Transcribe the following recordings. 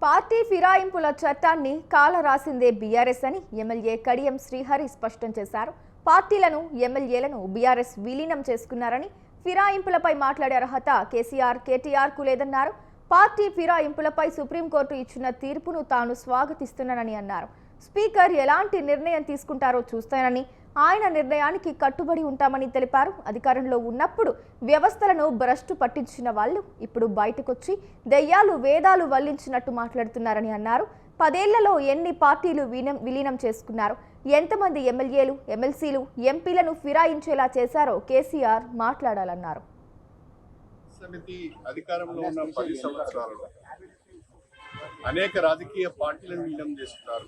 Party ఫిరాయింపుల చట్టాన్ని కాల రాసిందే బీఆర్ఎస్ అని ఎమ్మెల్యే కడియం శ్రీహరి స్పష్టం చేశారు. పార్టీలను ఎమ్మెల్యేలను బీఆర్ఎస్ విలీనం చేసుకున్నారని, ఫిరాయింపులపై మాట్లాడే అర్హత కేసీఆర్ కేటీఆర్కు లేదన్నారు. పార్టీ ఫిరాయింపులపై సుప్రీంకోర్టు ఇచ్చిన తీర్పును తాను స్వాగతిస్తున్నానని అన్నారు. స్పీకర్ ఎలాంటి నిర్ణయం తీసుకుంటారో చూస్తానని, ఆయన నిర్ణయానికి కట్టుబడి ఉంటామని తెలిపారు. అధికారంలో ఉన్నప్పుడు వ్యవస్థలను భ్రష్టు పట్టించిన వాళ్ళు ఇప్పుడు బయటకొచ్చి దెయ్యాలు వేదాలు వల్లించినట్టు మాట్లాడుతున్నారని అన్నారు. 10 ఏళ్లలో ఎన్ని పార్టీలు విలీనం చేసుకున్నారు, ఎంతమంది ఎమ్మెల్యేలు ఎమ్మెల్సీలు ఎంపీలను ఫిరాయించేలా చేశారో కేసీఆర్ మాట్లాడాలన్నారు. సమితి అధికారంలో ఉన్న 10 సంవత్సరాలలో అనేక రాజకీయ పార్టీలను విలీనం చేస్తున్నారు.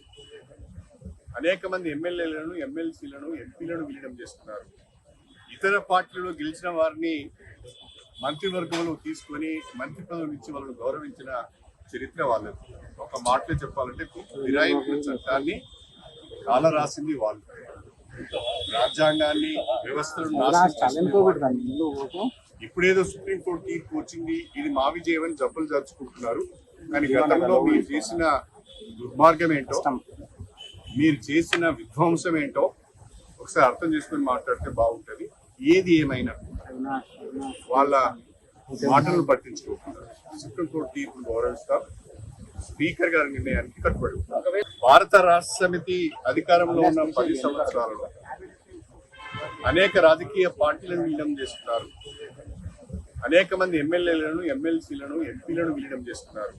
అనేక మంది ఎమ్మెల్యేలను ఎమ్మెల్సీలను ఎంపీలను విలీనం చేస్తున్నారు. ఇతర పార్టీలలో గెలిచిన వారిని మంత్రివర్గంలో తీసుకొని మంత్రి పదవులు ఇచ్చి వాళ్ళను గౌరవించిన చరిత్ర వాళ్ళది. ఒక మాటలో చెప్పాలంటే ఫిరాయింపుల చట్టాన్ని కాల రాసింది వాళ్ళు. రాజ్యాంగాన్ని వ్యవస్థలను ఇప్పుడేదో సుప్రీంకోర్టు తీర్పు వచ్చింది, ఇది మా విజయం అని జబ్బులు జరుచుకుంటున్నారు. కానీ గతంలో మీరు చేసిన దుర్మార్గం ఏంటో, మీరు చేసిన విధ్వంసం ఏంటో ఒకసారి అర్థం చేసుకుని మాట్లాడితే బాగుంటుంది. ఏది ఏమైనా వాళ్ళ మాటలు పట్టించుకోకుండా సుప్రీంకోర్టు తీర్పును గౌరవిస్తాం. స్పీకర్ గారి నిర్ణయానికి కట్టుబడి ఉంటాం. భారత రాష్ట్ర సమితి అధికారంలో ఉన్న 10 సంవత్సరాలలో అనేక రాజకీయ పార్టీలను విలీనం చేస్తున్నారు. అనేక మంది ఎమ్మెల్యేలను ఎమ్మెల్సీలను ఎంపీలను విలీనం చేస్తున్నారు.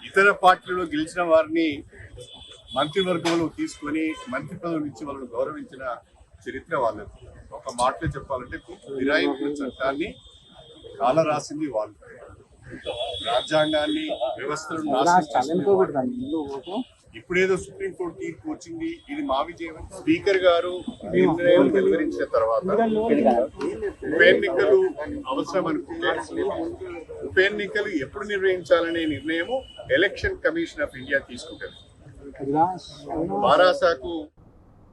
ఇతర పార్టీలలో గెలిచిన వారిని మంత్రివర్గంలో తీసుకొని మంత్రి పదవులు ఇచ్చి వాళ్ళను గౌరవించిన చరిత్ర వాళ్ళది. ఒక మాటలో చెప్పాలంటే ఫిరాయింపుల చట్టాన్ని కాల రాసింది వాళ్ళు. రాజ్యాంగాన్ని వ్యవస్థలను ఇప్పుడేదో సుప్రీంకోర్టు తీర్పు వచ్చింది, ఇది మా విజయం. స్పీకర్ గారు నిర్ణయం వెలువరించిన తర్వాత ఉప ఎన్నికలు అవసరం అనుకుంటే ఉప ఎన్నికలు ఎప్పుడు నిర్వహించాలనే నిర్ణయము ఎలక్షన్ కమిషన్ ఆఫ్ ఇండియా తీసుకుంటుంది. బారాసాకు